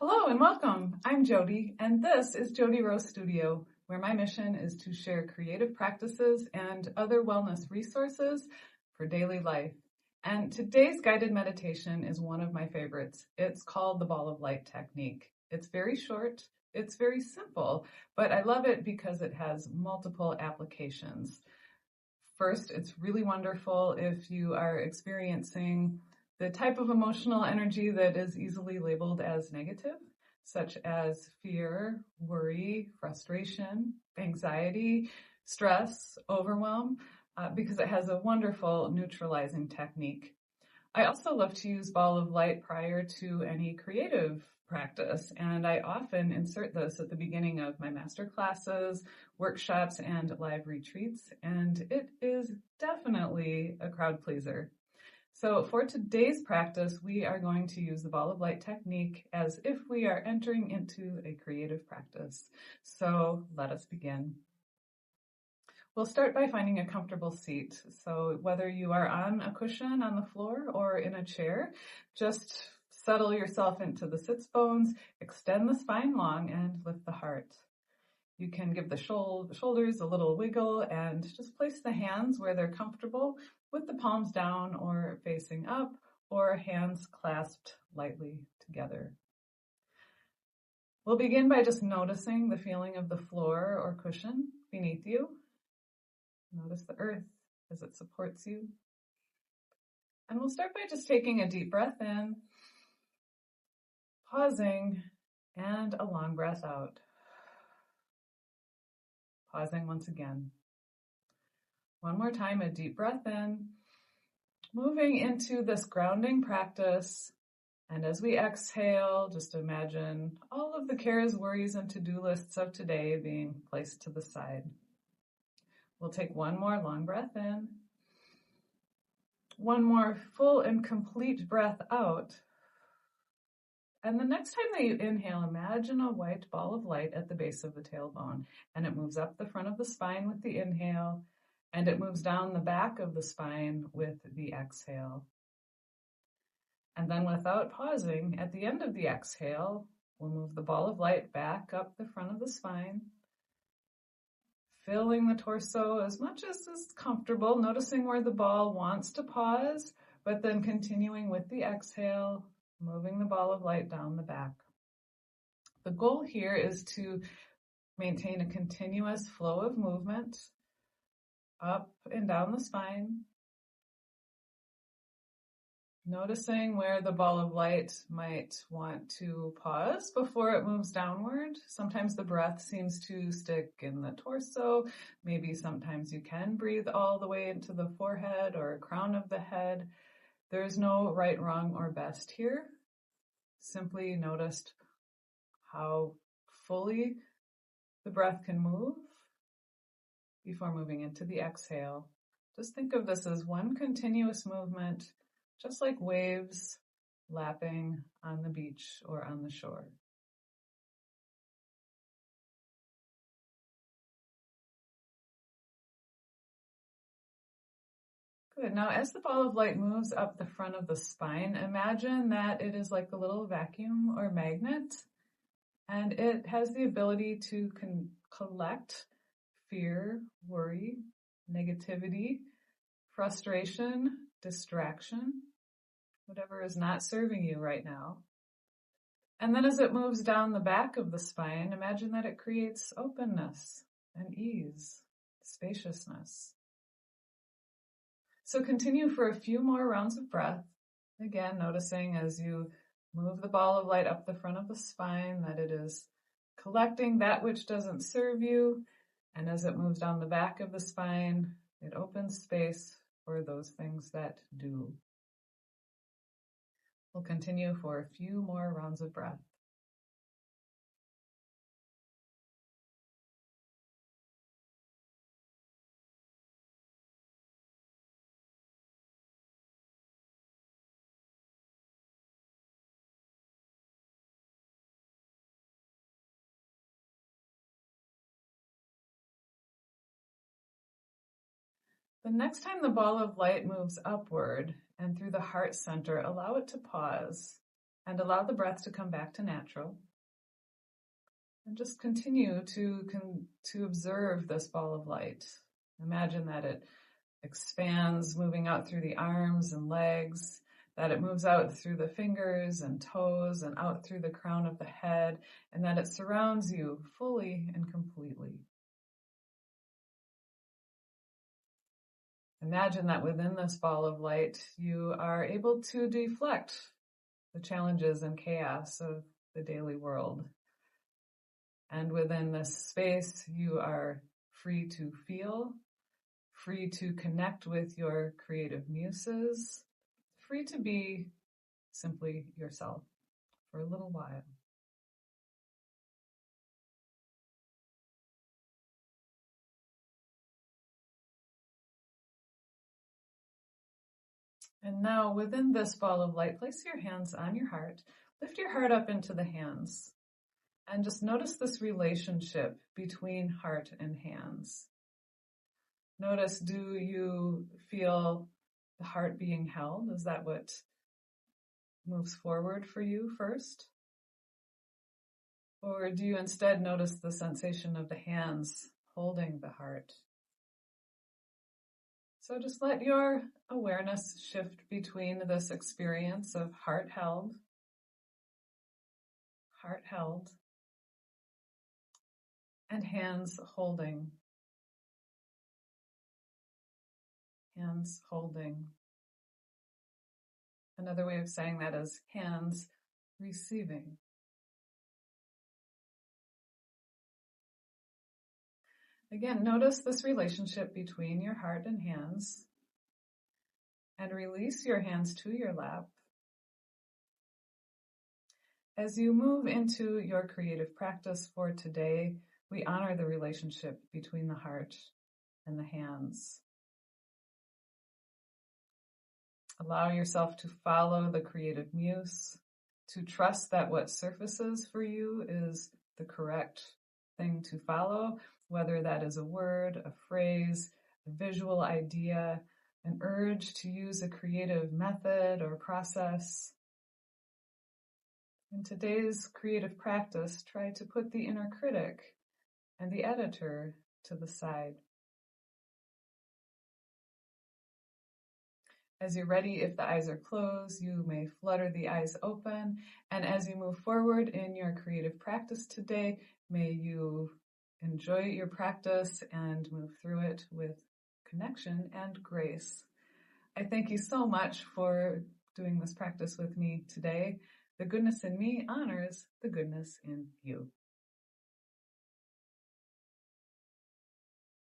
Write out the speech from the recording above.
Hello and welcome. I'm Jody, and this is Jody Rose Studio, where my mission is to share creative practices and other wellness resources for daily life. And today's guided meditation is one of my favorites. It's called the Ball of Light technique. It's very short, it's very simple, but I love it because it has multiple applications. First, it's really wonderful if you are experiencing the type of emotional energy that is easily labeled as negative, such as fear, worry, frustration, anxiety, stress, overwhelm, because it has a wonderful neutralizing technique. I also love to use Ball of Light prior to any creative practice, and I often insert this at the beginning of my master classes, workshops, and live retreats, and it is definitely a crowd pleaser. So for today's practice, we are going to use the Ball of Light technique as if we are entering into a creative practice. So let us begin. We'll start by finding a comfortable seat. So whether you are on a cushion on the floor or in a chair, just settle yourself into the sits bones, extend the spine long, and lift the heart. You can give the shoulders a little wiggle and just place the hands where they're comfortable with the palms down or facing up or hands clasped lightly together. We'll begin by just noticing the feeling of the floor or cushion beneath you. Notice the earth as it supports you. And we'll start by just taking a deep breath in, pausing, and a long breath out. Pausing once again. One more time, a deep breath in, moving into this grounding practice. And as we exhale, just imagine all of the cares, worries, and to-do lists of today being placed to the side. We'll take one more long breath in, one more full and complete breath out. And the next time that you inhale, imagine a white ball of light at the base of the tailbone, and it moves up the front of the spine with the inhale, and it moves down the back of the spine with the exhale. And then without pausing, at the end of the exhale, we'll move the ball of light back up the front of the spine, filling the torso as much as is comfortable, noticing where the ball wants to pause, but then continuing with the exhale, moving the ball of light down the back. The goal here is to maintain a continuous flow of movement up and down the spine, noticing where the ball of light might want to pause before it moves downward. Sometimes the breath seems to stick in the torso. Maybe sometimes you can breathe all the way into the forehead or crown of the head. There's no right, wrong, or best here. Simply notice how fully the breath can move before moving into the exhale. Just think of this as one continuous movement, just like waves lapping on the beach or on the shore. Good. Now, as the ball of light moves up the front of the spine, imagine that it is like a little vacuum or magnet, and it has the ability to collect fear, worry, negativity, frustration, distraction, whatever is not serving you right now. And then as it moves down the back of the spine, imagine that it creates openness and ease, spaciousness. So continue for a few more rounds of breath. Again, noticing as you move the ball of light up the front of the spine that it is collecting that which doesn't serve you. And as it moves down the back of the spine, it opens space for those things that do. We'll continue for a few more rounds of breath. The next time the ball of light moves upward and through the heart center, allow it to pause and allow the breath to come back to natural. And just continue to observe this ball of light. Imagine that it expands, moving out through the arms and legs, that it moves out through the fingers and toes and out through the crown of the head, and that it surrounds you fully and completely. Imagine that within this ball of light, you are able to deflect the challenges and chaos of the daily world. And within this space, you are free to feel, free to connect with your creative muses, free to be simply yourself for a little while. And now within this ball of light, place your hands on your heart, lift your heart up into the hands, and just notice this relationship between heart and hands. Notice, do you feel the heart being held? Is that what moves forward for you first? Or do you instead notice the sensation of the hands holding the heart? So just let your awareness shift between this experience of heart held, and hands holding. Hands holding. Another way of saying that is hands receiving. Again, notice this relationship between your heart and hands, and release your hands to your lap. As you move into your creative practice for today, we honor the relationship between the heart and the hands. Allow yourself to follow the creative muse, to trust that what surfaces for you is the correct thing to follow, whether that is a word, a phrase, a visual idea, an urge to use a creative method or process. In today's creative practice, try to put the inner critic and the editor to the side. As you're ready, if the eyes are closed, you may flutter the eyes open. And as you move forward in your creative practice today, may you enjoy your practice and move through it with connection and grace. I thank you so much for doing this practice with me today. The goodness in me honors the goodness in you.